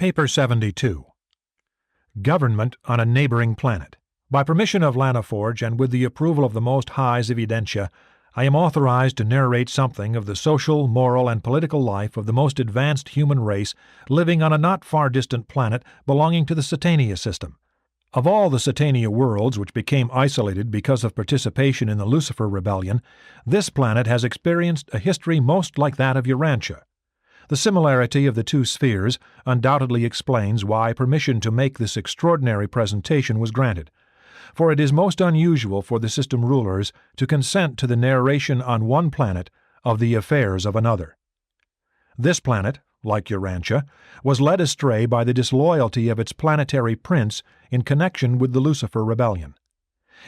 Paper 72. Government on a Neighboring Planet. By permission of Lanaforge and with the approval of the Most High's Evidentia, I am authorized to narrate something of the social, moral, and political life of the most advanced human race living on a not far distant planet belonging to the Satania system. Of all the Satania worlds which became isolated because of participation in the Lucifer Rebellion, this planet has experienced a history most like that of Urantia. The similarity of the two spheres undoubtedly explains why permission to make this extraordinary presentation was granted, for it is most unusual for the system rulers to consent to the narration on one planet of the affairs of another. This planet, like Urantia, was led astray by the disloyalty of its planetary prince in connection with the Lucifer Rebellion.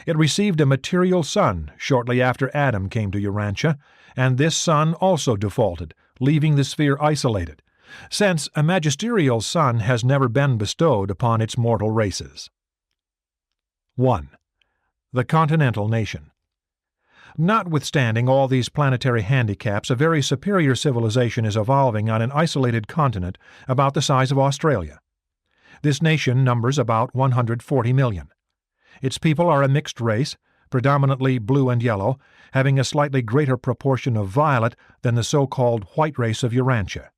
It received a material son shortly after Adam came to Urantia, and this son also defaulted, leaving the sphere isolated, since a magisterial son has never been bestowed upon its mortal races. 1. The Continental Nation. Notwithstanding all these planetary handicaps, a very superior civilization is evolving on an isolated continent about the size of Australia. This nation numbers about 140 million. Its people are a mixed race, predominantly blue and yellow, having a slightly greater proportion of violet than the so-called white race of Urantia.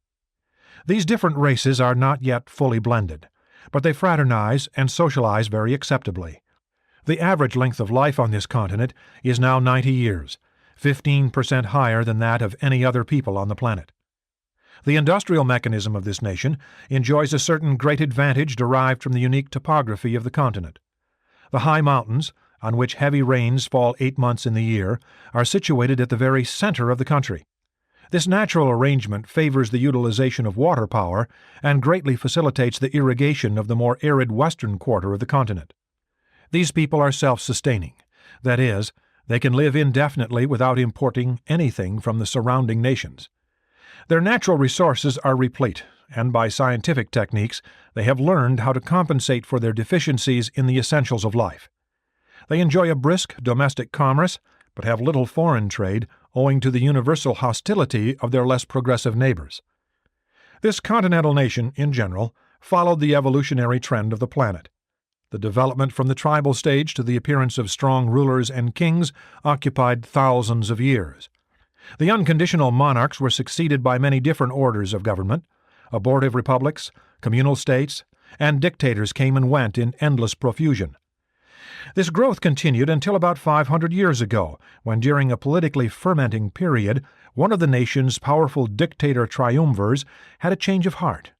These different races are not yet fully blended, but they fraternize and socialize very acceptably. The average length of life on this continent is now 90 years, 15% higher than that of any other people on the planet. The industrial mechanism of this nation enjoys a certain great advantage derived from the unique topography of the continent. The high mountains, on which heavy rains fall 8 months in the year, are situated at the very center of the country. This natural arrangement favors the utilization of water power and greatly facilitates the irrigation of the more arid western quarter of the continent. These people are self-sustaining. That is, they can live indefinitely without importing anything from the surrounding nations. Their natural resources are replete, and by scientific techniques they have learned how to compensate for their deficiencies in the essentials of life. They enjoy a brisk domestic commerce, but have little foreign trade owing to the universal hostility of their less progressive neighbors. This continental nation, in general, followed the evolutionary trend of the planet. The development from the tribal stage to the appearance of strong rulers and kings occupied thousands of years. The unconditional monarchs were succeeded by many different orders of government. Abortive republics, communal states, and dictators came and went in endless profusion. This growth continued until about 500 years ago, when during a politically fermenting period, one of the nation's powerful dictator triumvirs had a change of heart.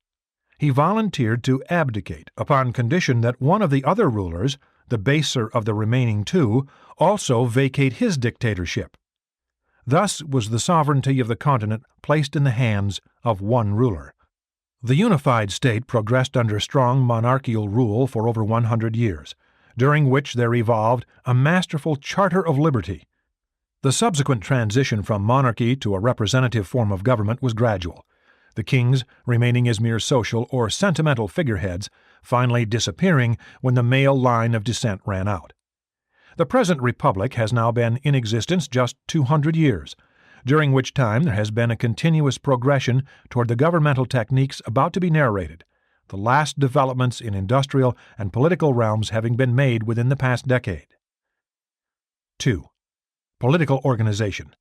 He volunteered to abdicate upon condition that one of the other rulers, the baser of the remaining two, also vacate his dictatorship. Thus was the sovereignty of the continent placed in the hands of one ruler. The unified state progressed under strong monarchical rule for over 100 years, during which there evolved a masterful charter of liberty. The subsequent transition from monarchy to a representative form of government was gradual, the kings remaining as mere social or sentimental figureheads, finally disappearing when the male line of descent ran out. The present republic has now been in existence just 200 years, during which time there has been a continuous progression toward the governmental techniques about to be narrated, the last developments in industrial and political realms having been made within the past decade. 2. Political organization.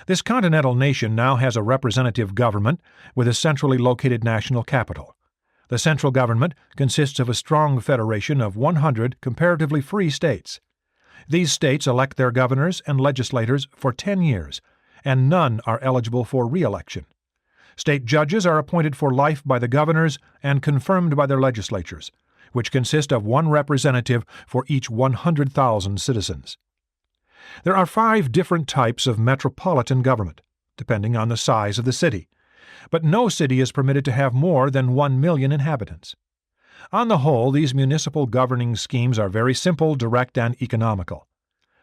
This continental nation now has a representative government with a centrally located national capital. The central government consists of a strong federation of 100 comparatively free states. These states elect their governors and legislators for 10 years, and none are eligible for re-election. State judges are appointed for life by the governors and confirmed by their legislatures, which consist of one representative for each 100,000 citizens. There are 5 different types of metropolitan government, depending on the size of the city, but no city is permitted to have more than 1 million inhabitants. On the whole, these municipal governing schemes are very simple, direct, and economical.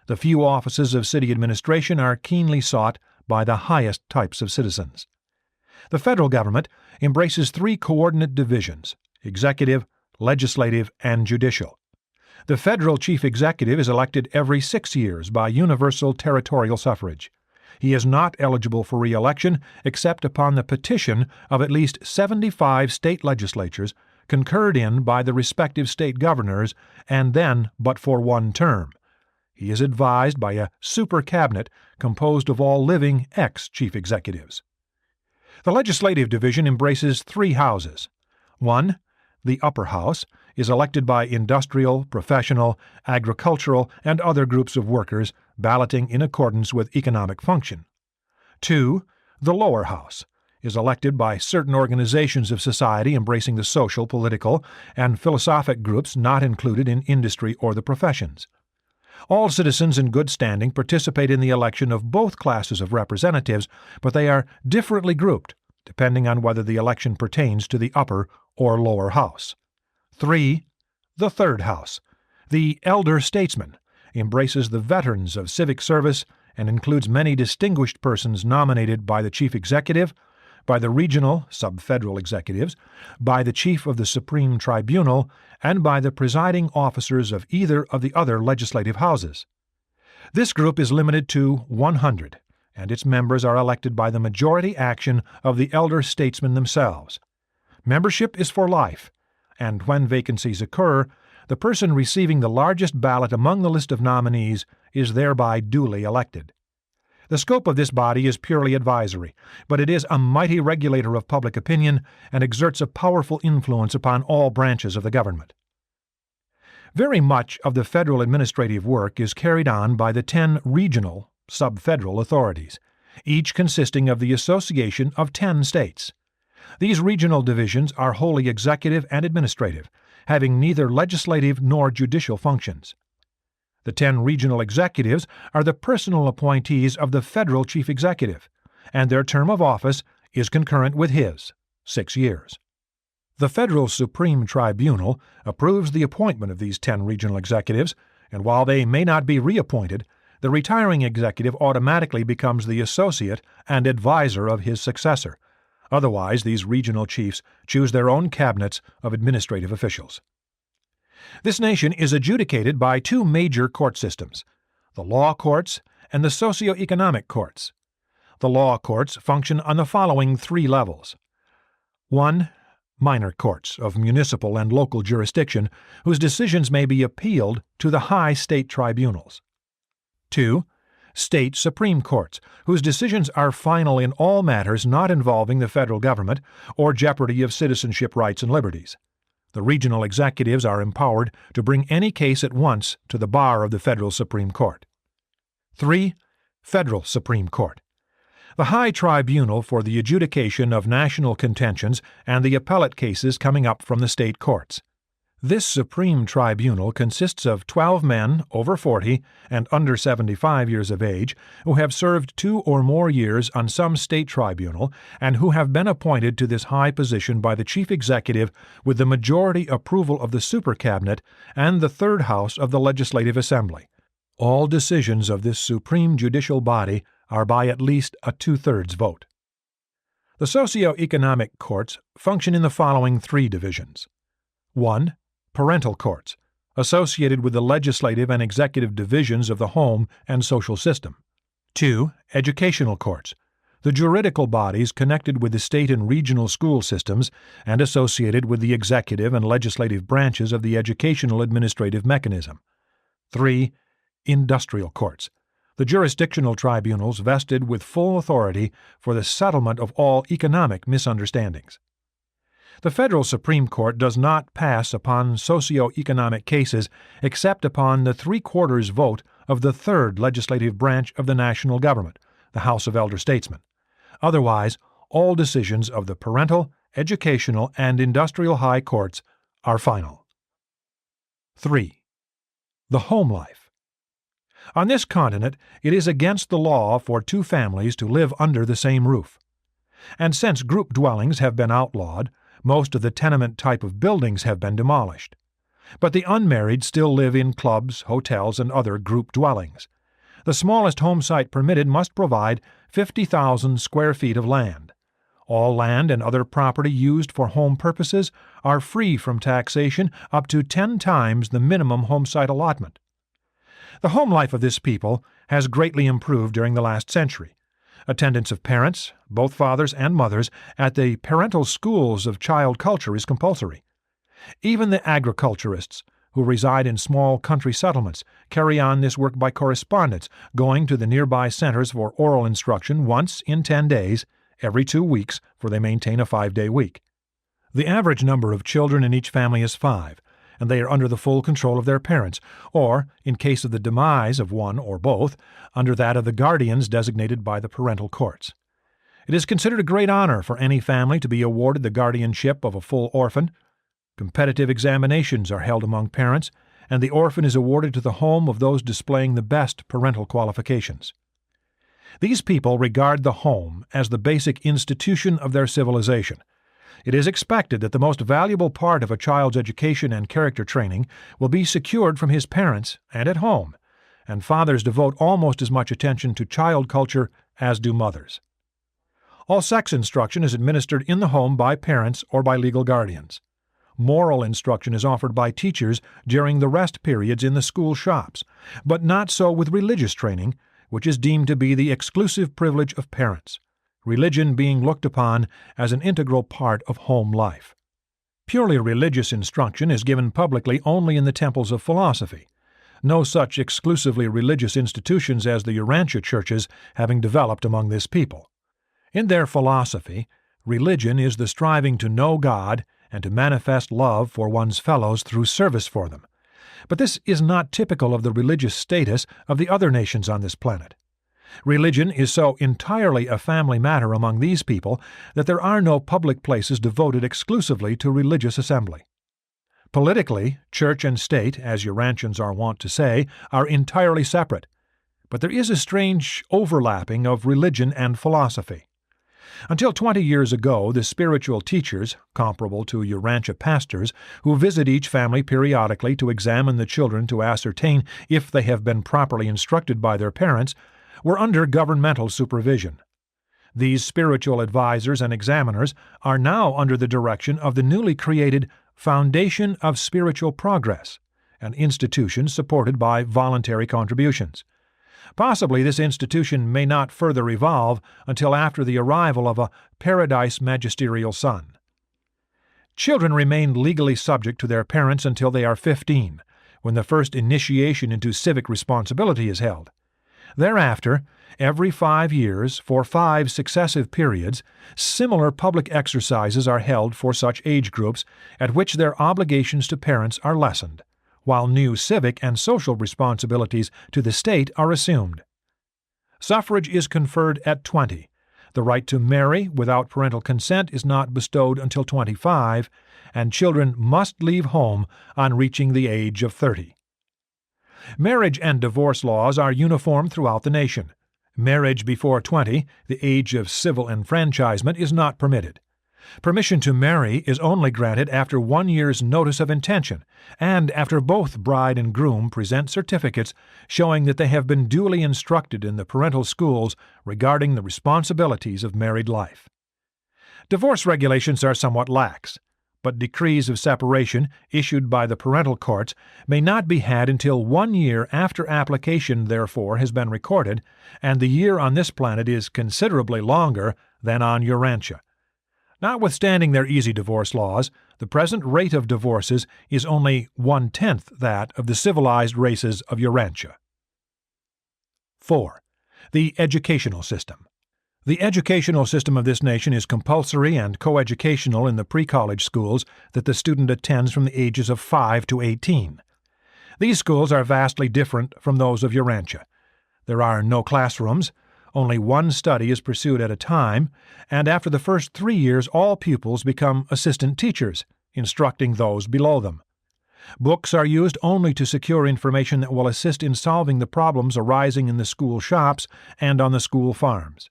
The few offices of city administration are keenly sought by the highest types of citizens. The federal government embraces 3 coordinate divisions: executive, legislative, and judicial. The federal chief executive is elected every 6 years by universal territorial suffrage. He is not eligible for re-election except upon the petition of at least 75 state legislatures concurred in by the respective state governors, and then but for one term. He is advised by a super cabinet composed of all living ex-chief executives. The legislative division embraces three houses. 1. The upper house is elected by industrial, professional, agricultural, and other groups of workers balloting in accordance with economic function. 2. The lower house is elected by certain organizations of society embracing the social, political, and philosophic groups not included in industry or the professions. All citizens in good standing participate in the election of both classes of representatives, but they are differently grouped, depending on whether the election pertains to the upper or lower house. 3. The third house, the elder statesman, embraces the veterans of civic service and includes many distinguished persons nominated by the chief executive, by the regional sub-federal executives, by the chief of the Supreme Tribunal, and by the presiding officers of either of the other legislative houses. This group is limited to 100, and its members are elected by the majority action of the elder statesmen themselves. Membership is for life, and when vacancies occur, the person receiving the largest ballot among the list of nominees is thereby duly elected. The scope of this body is purely advisory, but it is a mighty regulator of public opinion and exerts a powerful influence upon all branches of the government. Very much of the federal administrative work is carried on by the 10 regional, sub-federal authorities, each consisting of the association of 10 states. These regional divisions are wholly executive and administrative, having neither legislative nor judicial functions. The 10 regional executives are the personal appointees of the federal chief executive, and their term of office is concurrent with his, 6 years. The Federal Supreme Tribunal approves the appointment of these 10 regional executives, and while they may not be reappointed, the retiring executive automatically becomes the associate and advisor of his successor. Otherwise, these regional chiefs choose their own cabinets of administrative officials. This nation is adjudicated by 2 major court systems, the law courts and the socio-economic courts. The law courts function on the following 3 levels. 1. Minor courts of municipal and local jurisdiction, whose decisions may be appealed to the high state tribunals. 2. State Supreme Courts, whose decisions are final in all matters not involving the federal government or jeopardy of citizenship rights and liberties. The regional executives are empowered to bring any case at once to the bar of the Federal Supreme Court. 3. Federal Supreme Court, the high tribunal for the adjudication of national contentions and the appellate cases coming up from the state courts. This Supreme Tribunal consists of 12 men over 40 and under 75 years of age who have served 2 or more years on some state tribunal and who have been appointed to this high position by the chief executive with the majority approval of the Super Cabinet and the third house of the Legislative Assembly. All decisions of this supreme judicial body are by at least a 2/3 vote. The socio-economic courts function in the following 3 divisions. 1. Parental courts, associated with the legislative and executive divisions of the home and social system. 2. Educational courts, the juridical bodies connected with the state and regional school systems and associated with the executive and legislative branches of the educational administrative mechanism. 3. Industrial courts, the jurisdictional tribunals vested with full authority for the settlement of all economic misunderstandings. The Federal Supreme Court does not pass upon socio-economic cases except upon the 3/4 vote of the 3rd legislative branch of the national government, the House of Elder Statesmen. Otherwise, all decisions of the parental, educational, and industrial high courts are final. 3. The home life. On this continent, it is against the law for 2 families to live under the same roof. And since group dwellings have been outlawed, most of the tenement type of buildings have been demolished. But the unmarried still live in clubs, hotels, and other group dwellings. The smallest home site permitted must provide 50,000 square feet of land. All land and other property used for home purposes are free from taxation up to 10 times the minimum home site allotment. The home life of this people has greatly improved during the last century, Attendance of parents, both fathers and mothers, at the parental schools of child culture is compulsory. Even the agriculturists, who reside in small country settlements, carry on this work by correspondence, going to the nearby centers for oral instruction once in 10 days, every 2 weeks, for they maintain a 5-day week. The average number of children in each family is 5, and they are under the full control of their parents, or, in case of the demise of one or both, under that of the guardians designated by the parental courts. It is considered a great honor for any family to be awarded the guardianship of a full orphan. Competitive examinations are held among parents, and the orphan is awarded to the home of those displaying the best parental qualifications. These people regard the home as the basic institution of their civilization. It is expected that the most valuable part of a child's education and character training will be secured from his parents and at home, and fathers devote almost as much attention to child culture as do mothers. All sex instruction is administered in the home by parents or by legal guardians. Moral instruction is offered by teachers during the rest periods in the school shops, but not so with religious training, which is deemed to be the exclusive privilege of parents, religion being looked upon as an integral part of home life. Purely religious instruction is given publicly only in the temples of philosophy, no such exclusively religious institutions as the Urantia churches having developed among this people. In their philosophy, religion is the striving to know God and to manifest love for one's fellows through service for them. But this is not typical of the religious status of the other nations on this planet. Religion is so entirely a family matter among these people that there are no public places devoted exclusively to religious assembly. Politically, church and state, as Urantians are wont to say, are entirely separate, but there is a strange overlapping of religion and philosophy. Until 20 years ago, the spiritual teachers, comparable to Urantia pastors, who visit each family periodically to examine the children to ascertain if they have been properly instructed by their parents, were under governmental supervision. These spiritual advisors and examiners are now under the direction of the newly created Foundation of Spiritual Progress, an institution supported by voluntary contributions. Possibly this institution may not further evolve until after the arrival of a Paradise Magisterial Son. Children remain legally subject to their parents until they are 15, when the first initiation into civic responsibility is held. Thereafter, every 5 years, for 5 successive periods, similar public exercises are held for such age groups at which their obligations to parents are lessened, while new civic and social responsibilities to the state are assumed. Suffrage is conferred at 20. The right to marry without parental consent is not bestowed until 25, and children must leave home on reaching the age of 30. Marriage and divorce laws are uniform throughout the nation. Marriage before 20, the age of civil enfranchisement, is not permitted. Permission to marry is only granted after 1 year's notice of intention, and after both bride and groom present certificates showing that they have been duly instructed in the parental schools regarding the responsibilities of married life. Divorce regulations are somewhat lax, but decrees of separation issued by the parental courts may not be had until 1 year after application therefor has been recorded, and the year on this planet is considerably longer than on Urantia. Notwithstanding their easy divorce laws, the present rate of divorces is only 1/10 that of the civilized races of Urantia. 4. The educational system. The educational system of this nation is compulsory and coeducational in the pre-college schools that the student attends from the ages of 5 to 18. These schools are vastly different from those of Urantia. There are no classrooms. Only one study is pursued at a time, and after the first 3 years all pupils become assistant teachers, instructing those below them. Books are used only to secure information that will assist in solving the problems arising in the school shops and on the school farms.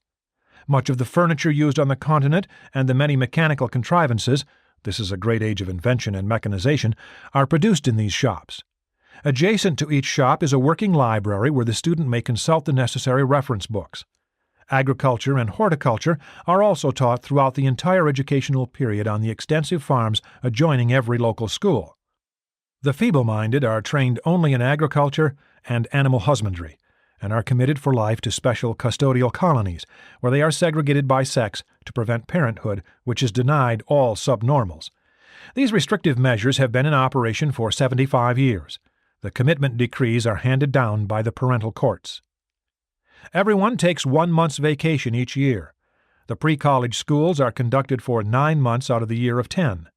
Much of the furniture used on the continent and the many mechanical contrivances — this is a great age of invention and mechanization — are produced in these shops. Adjacent to each shop is a working library where the student may consult the necessary reference books. Agriculture and horticulture are also taught throughout the entire educational period on the extensive farms adjoining every local school. The feeble-minded are trained only in agriculture and animal husbandry, and are committed for life to special custodial colonies, where they are segregated by sex to prevent parenthood, which is denied all subnormals. These restrictive measures have been in operation for 75 years. The commitment decrees are handed down by the parental courts. Everyone takes 1 month's vacation each year. The pre-college schools are conducted for 9 months out of the year of 10.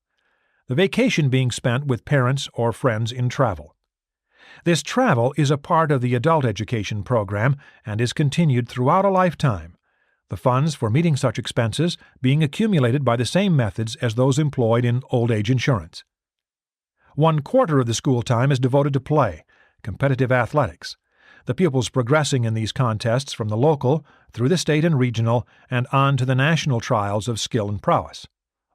The vacation being spent with parents or friends in travel. This travel is a part of the adult education program and is continued throughout a lifetime, the funds for meeting such expenses being accumulated by the same methods as those employed in old age insurance. 1/4 of the school time is devoted to play, competitive athletics, the pupils progressing in these contests from the local, through the state and regional, and on to the national trials of skill and prowess.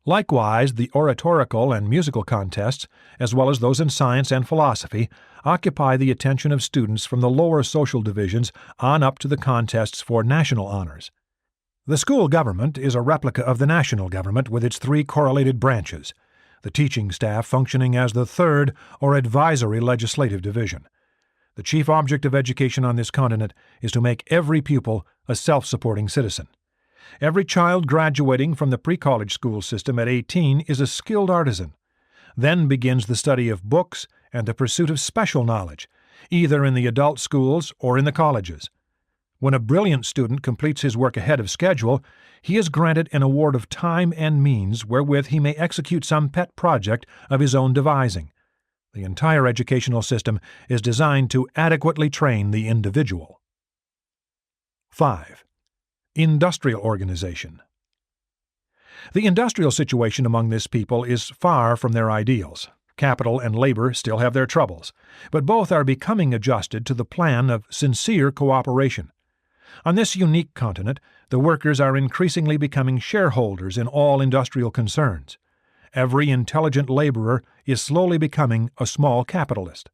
Likewise, the oratorical and musical contests, as well as those in science and philosophy, occupy the attention of students from the lower social divisions on up to the contests for national honors. The school government is a replica of the national government with its 3 correlated branches, the teaching staff functioning as the 3rd or advisory legislative division. The chief object of education on this continent is to make every pupil a self-supporting citizen. Every child graduating from the pre-college school system at 18 is a skilled artisan. Then begins the study of books and the pursuit of special knowledge, either in the adult schools or in the colleges. When a brilliant student completes his work ahead of schedule, he is granted an award of time and means wherewith he may execute some pet project of his own devising. The entire educational system is designed to adequately train the individual. 5. Industrial organization. The industrial situation among this people is far from their ideals. Capital and labor still have their troubles, but both are becoming adjusted to the plan of sincere cooperation. On this unique continent, the workers are increasingly becoming shareholders in all industrial concerns. Every intelligent laborer is slowly becoming a small capitalist.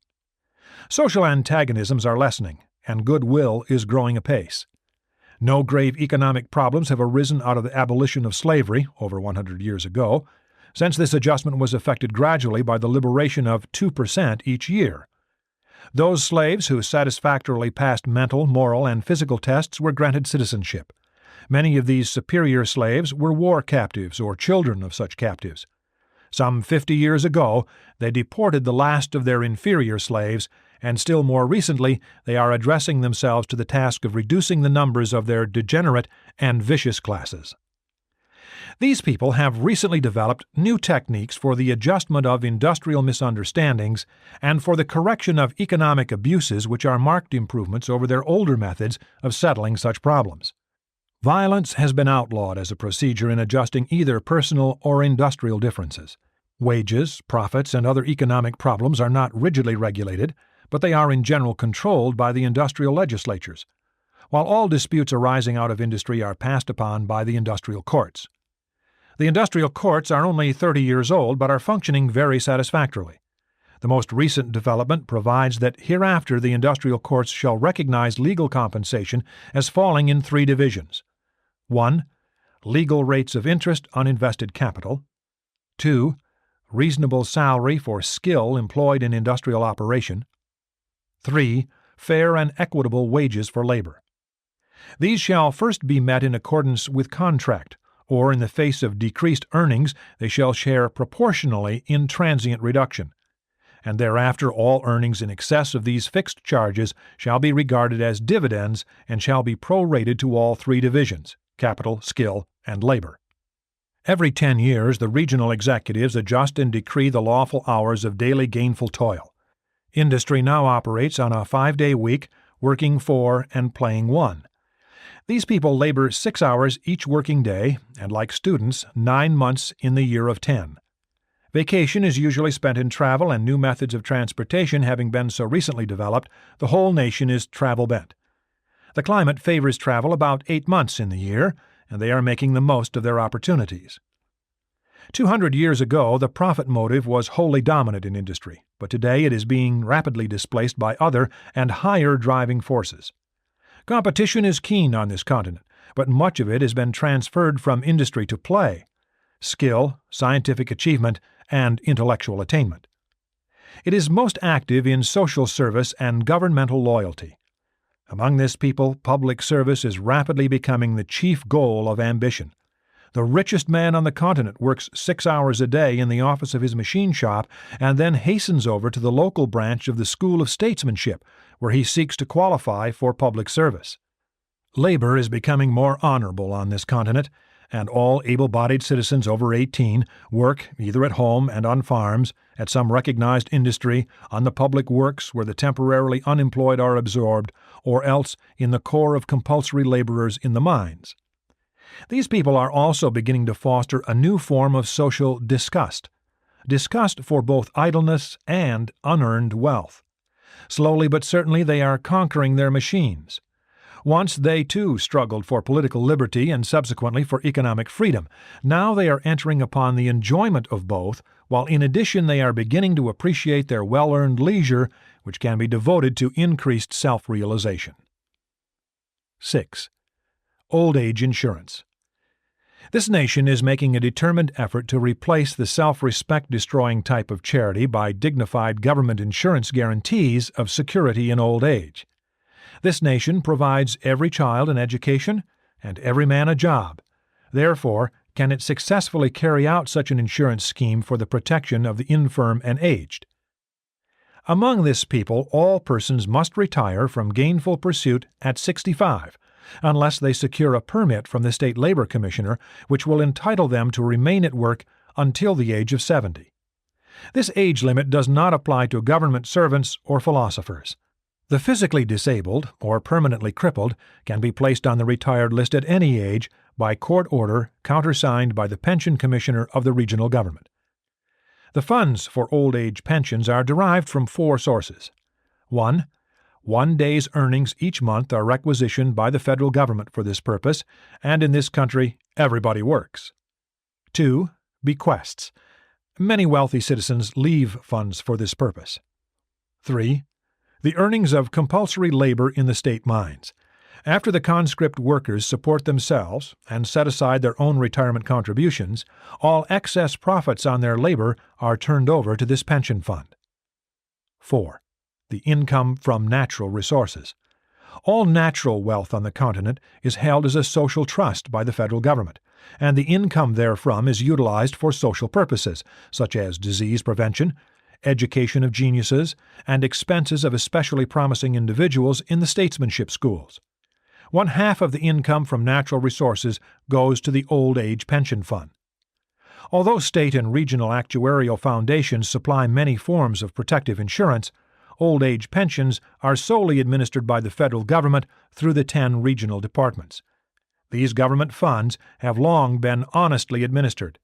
Social antagonisms are lessening, and goodwill is growing apace. No grave economic problems have arisen out of the abolition of slavery over 100 years ago, since this adjustment was effected gradually by the liberation of 2% each year. Those slaves who satisfactorily passed mental, moral, and physical tests were granted citizenship. Many of these superior slaves were war captives or children of such captives. Some 50 years ago, they deported the last of their inferior slaves, and still more recently they are addressing themselves to the task of reducing the numbers of their degenerate and vicious classes. These people have recently developed new techniques for the adjustment of industrial misunderstandings and for the correction of economic abuses which are marked improvements over their older methods of settling such problems. Violence has been outlawed as a procedure in adjusting either personal or industrial differences. Wages, profits, and other economic problems are not rigidly regulated, but they are in general controlled by the industrial legislatures, while all disputes arising out of industry are passed upon by the industrial courts. The industrial courts are only 30 years old but are functioning very satisfactorily. The most recent development provides that hereafter the industrial courts shall recognize legal compensation as falling in 3 divisions. 1. Legal rates of interest on invested capital. 2. Reasonable salary for skill employed in industrial operation. 3. Fair and equitable wages for labor. These shall first be met in accordance with contract, or in the face of decreased earnings they shall share proportionally in transient reduction, and thereafter all earnings in excess of these fixed charges shall be regarded as dividends and shall be prorated to all 3 divisions, capital, skill, and labor. Every 10 years the regional executives adjust and decree the lawful hours of daily gainful toil. Industry now operates on a 5-day week, working 4 and playing 1. These people labor 6 hours each working day, and like students, 9 months in the year of 10. Vacation is usually spent in travel, and new methods of transportation having been so recently developed, the whole nation is travel-bent. The climate favors travel about 8 months in the year, and they are making the most of their opportunities. 200 years ago, the profit motive was wholly dominant in industry, but today it is being rapidly displaced by other and higher driving forces. Competition is keen on this continent, but much of it has been transferred from industry to play, skill, scientific achievement, and intellectual attainment. It is most active in social service and governmental loyalty. Among this people, public service is rapidly becoming the chief goal of ambition. The richest man on the continent works 6 hours a day in the office of his machine shop and then hastens over to the local branch of the School of Statesmanship, where he seeks to qualify for public service. Labor is becoming more honorable on this continent, and all able-bodied citizens over 18 work either at home and on farms, at some recognized industry, on the public works where the temporarily unemployed are absorbed, or else in the corps of compulsory laborers in the mines. These people are also beginning to foster a new form of social disgust for both idleness and unearned wealth. Slowly but certainly they are conquering their machines. Once they too struggled for political liberty and subsequently for economic freedom. Now they are entering upon the enjoyment of both, while in addition they are beginning to appreciate their well-earned leisure, which can be devoted to increased self-realization. 6. Old age insurance. This nation is making a determined effort to replace the self-respect destroying type of charity by dignified government insurance guarantees of security in old age. This nation provides every child an education and every man a job. Therefore, can it successfully carry out such an insurance scheme for the protection of the infirm and aged? Among this people, all persons must retire from gainful pursuit at 65, unless they secure a permit from the State Labor Commissioner, which will entitle them to remain at work until the age of 70. This age limit does not apply to government servants or philosophers. The physically disabled or permanently crippled can be placed on the retired list at any age by court order countersigned by the Pension Commissioner of the regional government. The funds for old age pensions are derived from 4 sources. 1. 1 day's earnings each month are requisitioned by the federal government for this purpose, and in this country everybody works. 2. Bequests. Many wealthy citizens leave funds for this purpose. 3. The earnings of compulsory labor in the state mines. After the conscript workers support themselves and set aside their own retirement contributions, all excess profits on their labor are turned over to this pension fund. 4. The income from natural resources. All natural wealth on the continent is held as a social trust by the federal government, and the income therefrom is utilized for social purposes, such as disease prevention, education of geniuses, and expenses of especially promising individuals in the statesmanship schools. 1/2 of the income from natural resources goes to the Old Age Pension Fund. Although state and regional actuarial foundations supply many forms of protective insurance, old age pensions are solely administered by the federal government through the 10 regional departments. These government funds have long been honestly administered.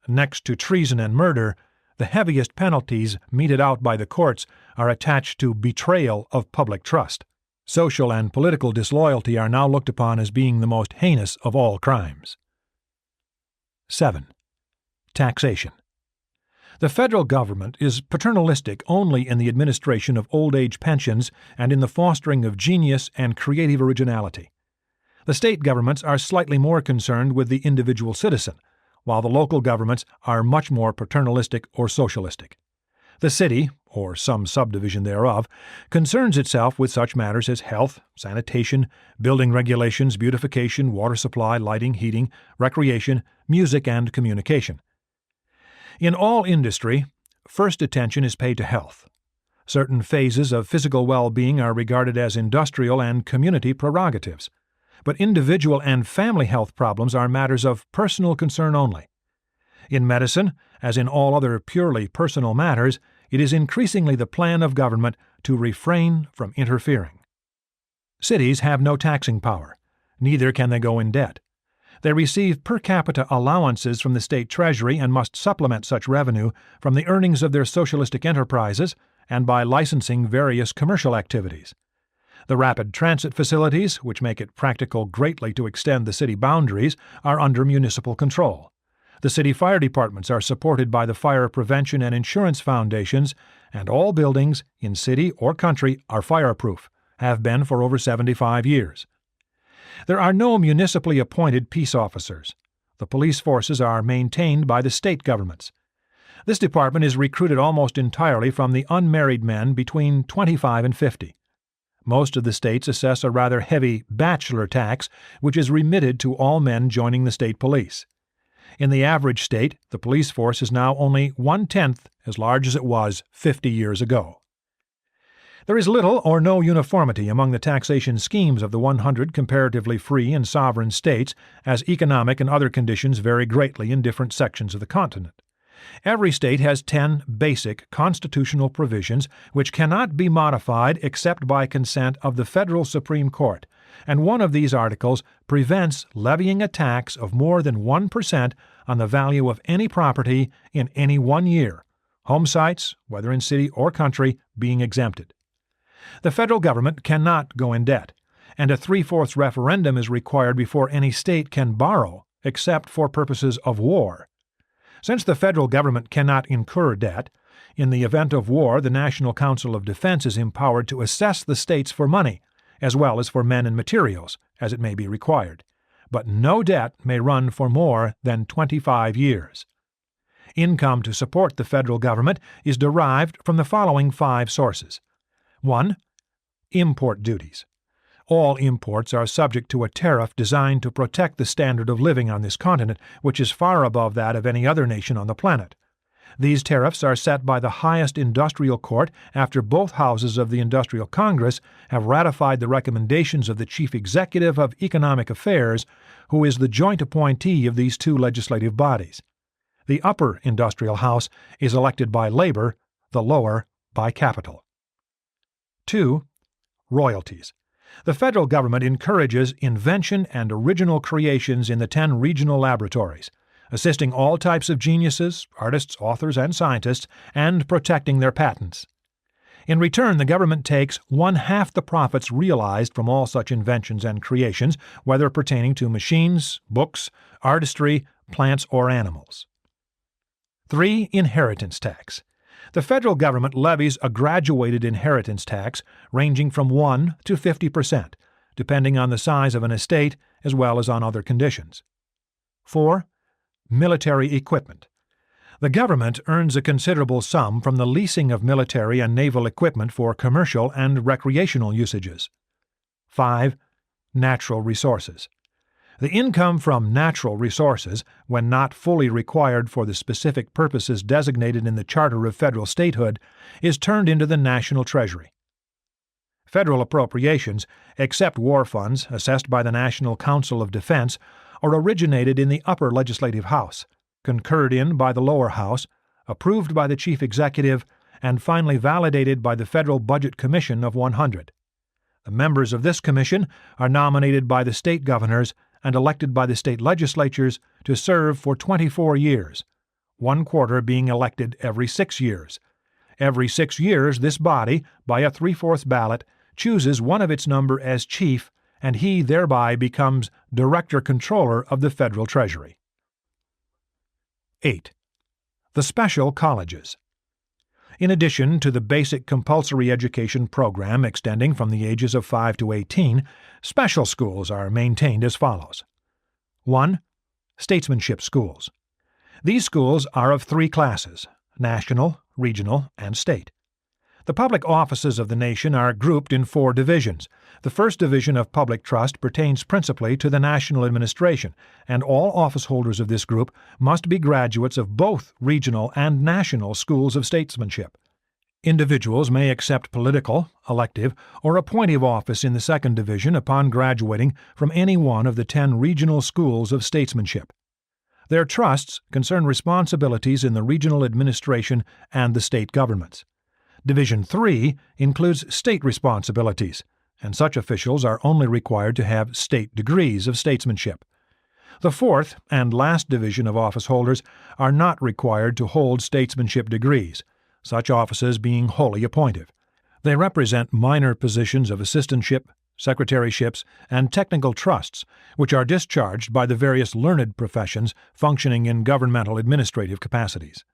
Next to treason and murder, the heaviest penalties meted out by the courts are attached to betrayal of public trust. Social and political disloyalty are now looked upon as being the most heinous of all crimes. 7. Taxation. The federal government is paternalistic only in the administration of old age pensions and in the fostering of genius and creative originality. The state governments are slightly more concerned with the individual citizen, while the local governments are much more paternalistic or socialistic. The city, or some subdivision thereof, concerns itself with such matters as health, sanitation, building regulations, beautification, water supply, lighting, heating, recreation, music, and communication. In all industry, first attention is paid to health. Certain phases of physical well-being are regarded as industrial and community prerogatives, but individual and family health problems are matters of personal concern only. In medicine, as in all other purely personal matters, it is increasingly the plan of government to refrain from interfering. Cities have no taxing power. Neither can they go in debt. They receive per capita allowances from the state treasury and must supplement such revenue from the earnings of their socialistic enterprises and by licensing various commercial activities. The rapid transit facilities, which make it practical greatly to extend the city boundaries, are under municipal control. The city fire departments are supported by the fire prevention and insurance foundations, and all buildings, in city or country, are fireproof, have been for over 75 years. There are no municipally appointed peace officers. The police forces are maintained by the state governments. This department is recruited almost entirely from the unmarried men between 25 and 50. Most of the states assess a rather heavy bachelor tax, which is remitted to all men joining the state police. In the average state, the police force is now only 1/10 as large as it was 50 years ago. There is little or no uniformity among the taxation schemes of the 100 comparatively free and sovereign states, as economic and other conditions vary greatly in different sections of the continent. Every state has 10 basic constitutional provisions which cannot be modified except by consent of the federal Supreme Court, and one of these articles prevents levying a tax of more than 1% on the value of any property in any 1 year, home sites, whether in city or country, being exempted. The federal government cannot go in debt, and a 3/4 referendum is required before any state can borrow, except for purposes of war. Since the federal government cannot incur debt, in the event of war the National Council of Defense is empowered to assess the states for money, as well as for men and materials, as it may be required. But no debt may run for more than 25 years. Income to support the federal government is derived from the following 5 sources. 1. Import duties. All imports are subject to a tariff designed to protect the standard of living on this continent, which is far above that of any other nation on the planet. These tariffs are set by the highest industrial court after both houses of the Industrial Congress have ratified the recommendations of the Chief Executive of Economic Affairs, who is the joint appointee of these 2 legislative bodies. The upper industrial house is elected by labor, the lower by capital. 2. Royalties. The federal government encourages invention and original creations in the 10 regional laboratories, assisting all types of geniuses, artists, authors, and scientists, and protecting their patents. In return, the government takes 1/2 the profits realized from all such inventions and creations, whether pertaining to machines, books, artistry, plants, or animals. 3. Inheritance tax. The federal government levies a graduated inheritance tax ranging from 1 to 50%, depending on the size of an estate as well as on other conditions. 4. Military equipment. The government earns a considerable sum from the leasing of military and naval equipment for commercial and recreational usages. 5. Natural resources. The income from natural resources, when not fully required for the specific purposes designated in the Charter of Federal Statehood, is turned into the national treasury. Federal appropriations, except war funds assessed by the National Council of Defense, are originated in the upper legislative house, concurred in by the lower house, approved by the Chief Executive, and finally validated by the Federal Budget Commission of 100. The members of this commission are nominated by the state governors and elected by the state legislatures to serve for 24 years, 1/4 being elected every 6 years. Every 6 years this body, by a 3/4 ballot, chooses one of its number as chief, and he thereby becomes Director-Controller of the Federal Treasury. 8. The special colleges. In addition to the basic compulsory education program extending from the ages of 5 to 18, special schools are maintained as follows. 1. Statesmanship schools. These schools are of 3 classes: national, regional, and state. The public offices of the nation are grouped in 4 divisions. The first division of public trust pertains principally to the national administration, and all office holders of this group must be graduates of both regional and national schools of statesmanship. Individuals may accept political, elective, or appointive office in the second division upon graduating from any one of the 10 regional schools of statesmanship. Their trusts concern responsibilities in the regional administration and the state governments. Division 3 includes state responsibilities, and such officials are only required to have state degrees of statesmanship. The fourth and last division of office holders are not required to hold statesmanship degrees, such offices being wholly appointive. They represent minor positions of assistantship, secretaryships, and technical trusts, which are discharged by the various learned professions functioning in governmental administrative capacities.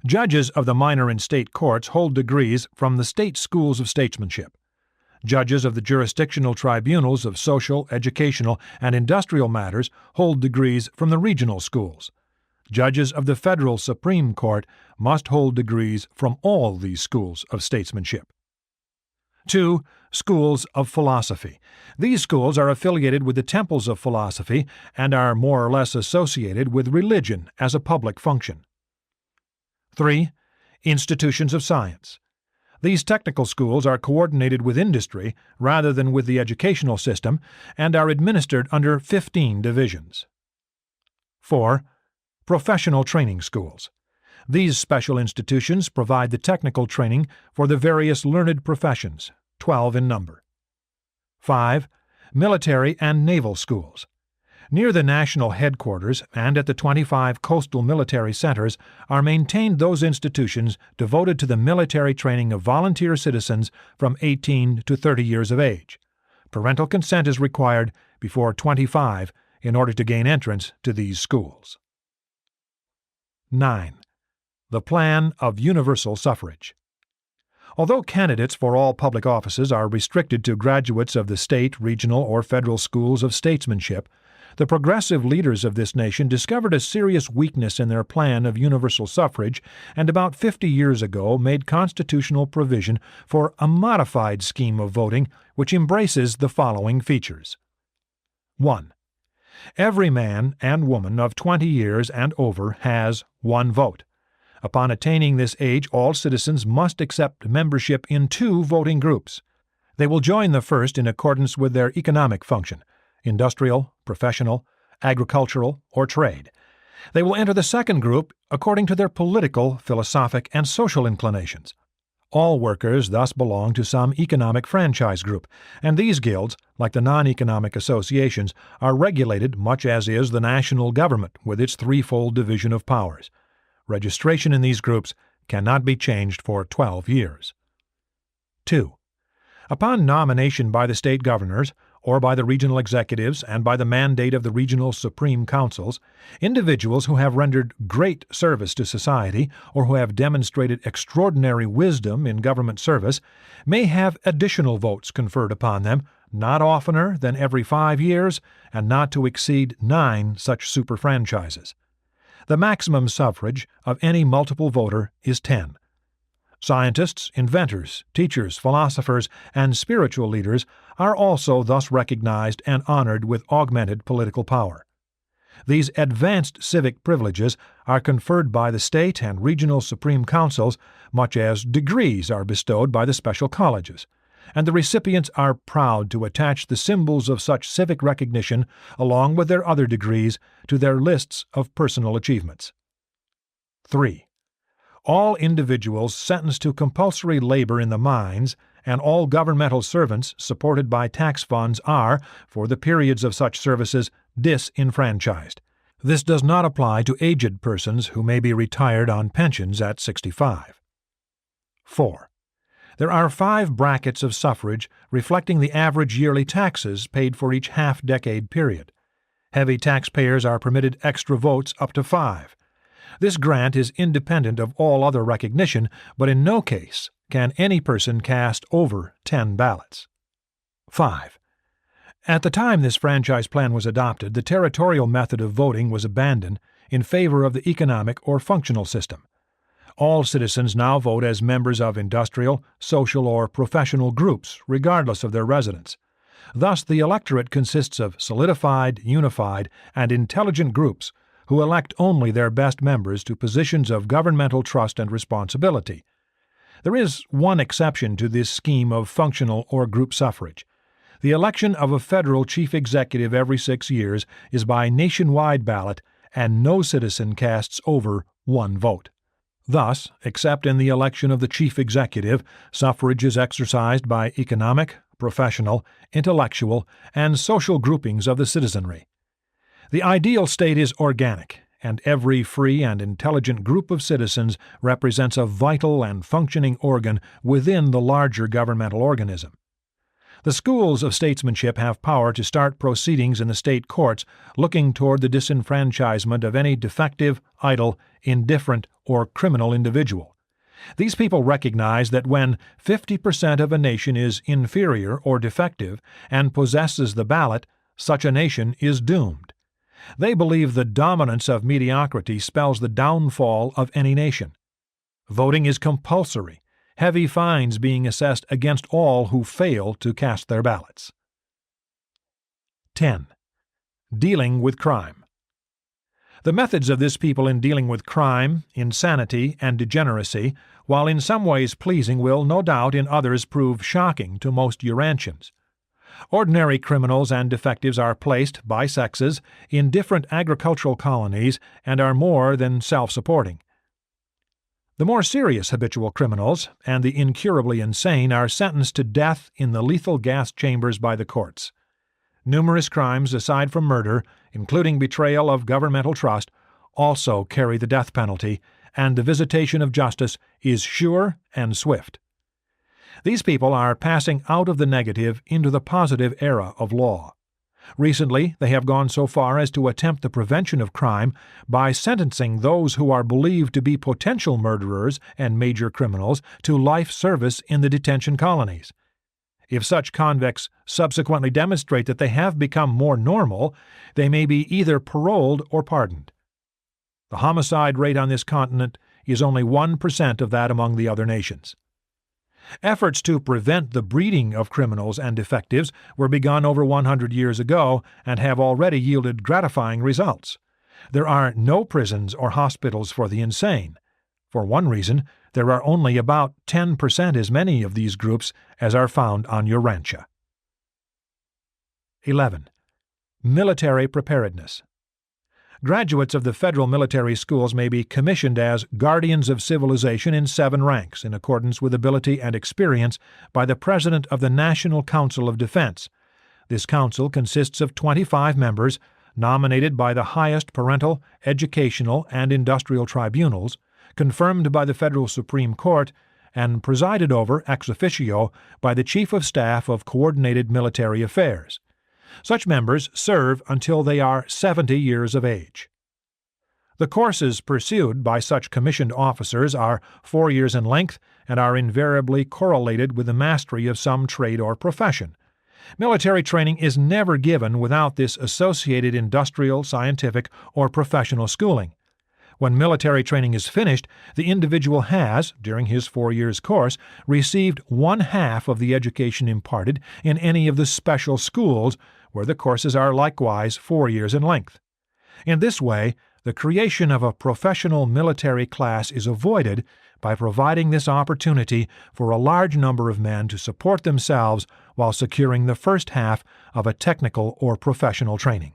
Judges of the minor and state courts hold degrees from the state schools of statesmanship. Judges of the jurisdictional tribunals of social, educational, and industrial matters hold degrees from the regional schools. Judges of the federal Supreme Court must hold degrees from all these schools of statesmanship. 2. Schools of philosophy. These schools are affiliated with the temples of philosophy and are more or less associated with religion as a public function. 3. Institutions of science. These technical schools are coordinated with industry rather than with the educational system and are administered under 15 divisions. 4. Professional training schools. These special institutions provide the technical training for the various learned professions, 12 in number. 5. Military and naval schools. Near the national headquarters and at the 25 coastal military centers are maintained those institutions devoted to the military training of volunteer citizens from 18 to 30 years of age. Parental consent is required before 25 in order to gain entrance to these schools. 9. The Plan of Universal Suffrage. Although candidates for all public offices are restricted to graduates of the state, regional, or federal schools of statesmanship, the progressive leaders of this nation discovered a serious weakness in their plan of universal suffrage and about 50 years ago made constitutional provision for a modified scheme of voting which embraces the following features. 1. Every man and woman of 20 years and over has one vote. Upon attaining this age, all citizens must accept membership in 2 voting groups. They will join the first in accordance with their economic function, industrial, professional, agricultural, or trade. They will enter the second group according to their political, philosophic, and social inclinations. All workers thus belong to some economic franchise group, and these guilds, like the non-economic associations, are regulated much as is the national government with its threefold division of powers. Registration in these groups cannot be changed for 12 years. 2. Upon nomination by the state governors, or by the regional executives and by the mandate of the regional supreme councils, individuals who have rendered great service to society or who have demonstrated extraordinary wisdom in government service may have additional votes conferred upon them, not oftener than every 5 years and not to exceed 9 such superfranchises. The maximum suffrage of any multiple voter is 10. Scientists, inventors, teachers, philosophers, and spiritual leaders are also thus recognized and honored with augmented political power. These advanced civic privileges are conferred by the state and regional supreme councils much as degrees are bestowed by the special colleges, and the recipients are proud to attach the symbols of such civic recognition along with their other degrees to their lists of personal achievements. 3. All individuals sentenced to compulsory labor in the mines and all governmental servants supported by tax funds are, for the periods of such services, disenfranchised. This does not apply to aged persons who may be retired on pensions at 65. 4. There are 5 brackets of suffrage reflecting the average yearly taxes paid for each half-decade period. Heavy taxpayers are permitted extra votes up to 5. This grant is independent of all other recognition, but in no case can any person cast over 10 ballots. 5. At the time this franchise plan was adopted, the territorial method of voting was abandoned in favor of the economic or functional system. All citizens now vote as members of industrial, social, or professional groups, regardless of their residence. Thus, the electorate consists of solidified, unified, and intelligent groups who elect only their best members to positions of governmental trust and responsibility. There is one exception to this scheme of functional or group suffrage. The election of a federal chief executive every 6 years is by nationwide ballot, and no citizen casts over 1 vote. Thus, except in the election of the chief executive, suffrage is exercised by economic, professional, intellectual, and social groupings of the citizenry. The ideal state is organic, and every free and intelligent group of citizens represents a vital and functioning organ within the larger governmental organism. The schools of statesmanship have power to start proceedings in the state courts looking toward the disenfranchisement of any defective, idle, indifferent, or criminal individual. These people recognize that when 50% of a nation is inferior or defective and possesses the ballot, such a nation is doomed. They believe the dominance of mediocrity spells the downfall of any nation. Voting is compulsory, heavy fines being assessed against all who fail to cast their ballots. 10. Dealing with crime. The methods of this people in dealing with crime, insanity, and degeneracy, while in some ways pleasing, will no doubt in others prove shocking to most Urantians. Ordinary criminals and defectives are placed, by sexes, in different agricultural colonies and are more than self-supporting. The more serious habitual criminals and the incurably insane are sentenced to death in the lethal gas chambers by the courts. Numerous crimes aside from murder, including betrayal of governmental trust, also carry the death penalty, and the visitation of justice is sure and swift. These people are passing out of the negative into the positive era of law. Recently, they have gone so far as to attempt the prevention of crime by sentencing those who are believed to be potential murderers and major criminals to life service in the detention colonies. If such convicts subsequently demonstrate that they have become more normal, they may be either paroled or pardoned. The homicide rate on this continent is only 1% of that among the other nations. Efforts to prevent the breeding of criminals and defectives were begun over 100 years ago and have already yielded gratifying results. There are no prisons or hospitals for the insane. For one reason, there are only about 10% as many of these groups as are found on Urantia. 11. Military preparedness. Graduates of the federal military schools may be commissioned as guardians of civilization in 7 ranks in accordance with ability and experience by the President of the National Council of Defense. This council consists of 25 members, nominated by the highest parental, educational, and industrial tribunals, confirmed by the Federal Supreme Court, and presided over ex officio by the Chief of Staff of Coordinated Military Affairs. Such members serve until they are 70 years of age. The courses pursued by such commissioned officers are 4 years in length and are invariably correlated with the mastery of some trade or profession. Military training is never given without this associated industrial, scientific, or professional schooling. When military training is finished, the individual has, during his 4 years' course, received 1/2 of the education imparted in any of the special schools, where the courses are likewise 4 years in length. In this way, the creation of a professional military class is avoided by providing this opportunity for a large number of men to support themselves while securing the first half of a technical or professional training.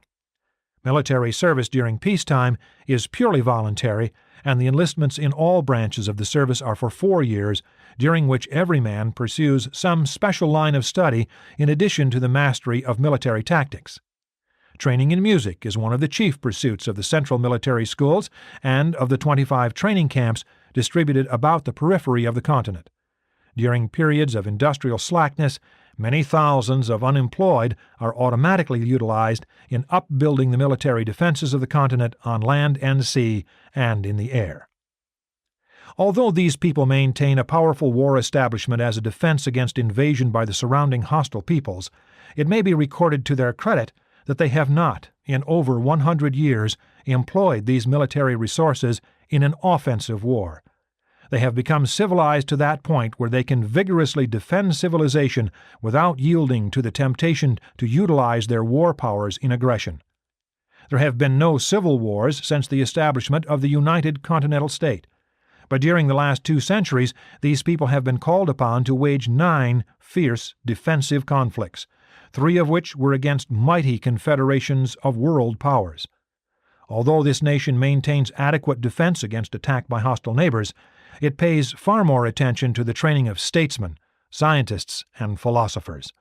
Military service during peacetime is purely voluntary, and the enlistments in all branches of the service are for 4 years, during which every man pursues some special line of study in addition to the mastery of military tactics. Training in music is one of the chief pursuits of the central military schools and of the 25 training camps distributed about the periphery of the continent. During periods of industrial slackness, many thousands of unemployed are automatically utilized in upbuilding the military defenses of the continent on land and sea and in the air. Although these people maintain a powerful war establishment as a defense against invasion by the surrounding hostile peoples, it may be recorded to their credit that they have not, in over 100 years, employed these military resources in an offensive war. They have become civilized to that point where they can vigorously defend civilization without yielding to the temptation to utilize their war powers in aggression. There have been no civil wars since the establishment of the United Continental State, but during the last 2 centuries these people have been called upon to wage 9 fierce defensive conflicts, 3 of which were against mighty confederations of world powers. Although this nation maintains adequate defense against attack by hostile neighbors, it pays far more attention to the training of statesmen, scientists, and philosophers.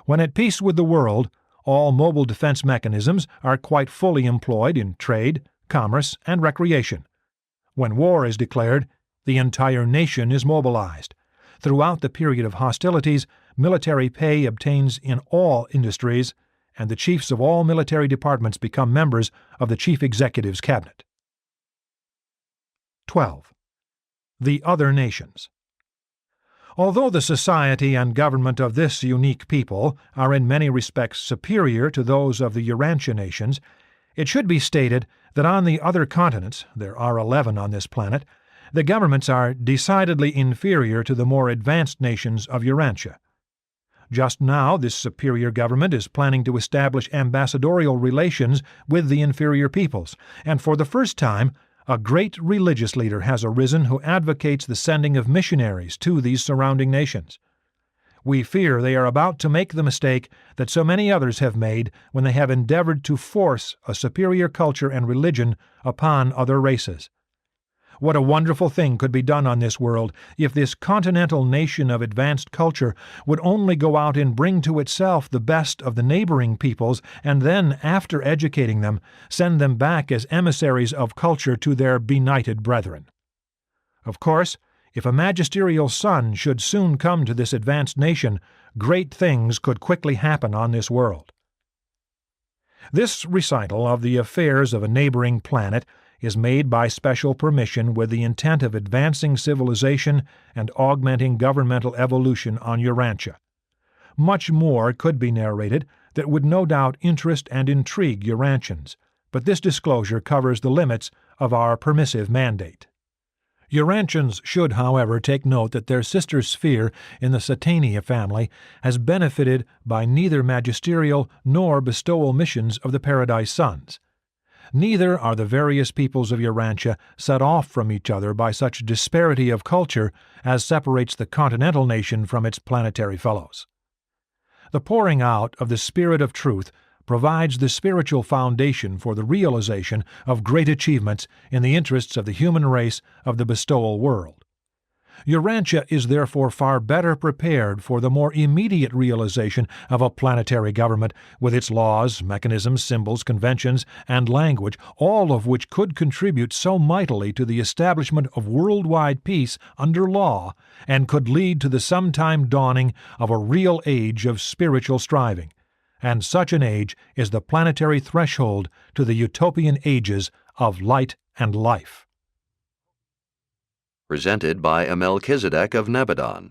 When at peace with the world, all mobile defense mechanisms are quite fully employed in trade, commerce, and recreation. When war is declared, the entire nation is mobilized. Throughout the period of hostilities, military pay obtains in all industries, and the chiefs of all military departments become members of the Chief Executive's cabinet. 12. The other nations. Although the society and government of this unique people are in many respects superior to those of the Urantia nations, it should be stated that on the other continents, there are 11 on this planet, The governments are decidedly inferior to the more advanced nations of Urantia. Just now, this superior government is planning to establish ambassadorial relations with the inferior peoples, and for the first time, a great religious leader has arisen who advocates the sending of missionaries to these surrounding nations. We fear they are about to make the mistake that so many others have made when they have endeavored to force a superior culture and religion upon other races. What a wonderful thing could be done on this world if this continental nation of advanced culture would only go out and bring to itself the best of the neighboring peoples, and then, after educating them, send them back as emissaries of culture to their benighted brethren. Of course, if a magisterial son should soon come to this advanced nation, great things could quickly happen on this world. This recital of the affairs of a neighboring planet is made by special permission with the intent of advancing civilization and augmenting governmental evolution on Urantia. Much more could be narrated that would no doubt interest and intrigue Urantians, but this disclosure covers the limits of our permissive mandate. Urantians should, however, take note that their sister sphere in the Satania family has benefited by neither magisterial nor bestowal missions of the Paradise Sons. Neither are the various peoples of Urantia set off from each other by such disparity of culture as separates the continental nation from its planetary fellows. The pouring out of the Spirit of Truth provides the spiritual foundation for the realization of great achievements in the interests of the human race of the bestowal world. Urantia is therefore far better prepared for the more immediate realization of a planetary government with its laws, mechanisms, symbols, conventions, and language, all of which could contribute so mightily to the establishment of worldwide peace under law and could lead to the sometime dawning of a real age of spiritual striving. And such an age is the planetary threshold to the utopian ages of light and life. Presented by a Melchizedek of Nebadon.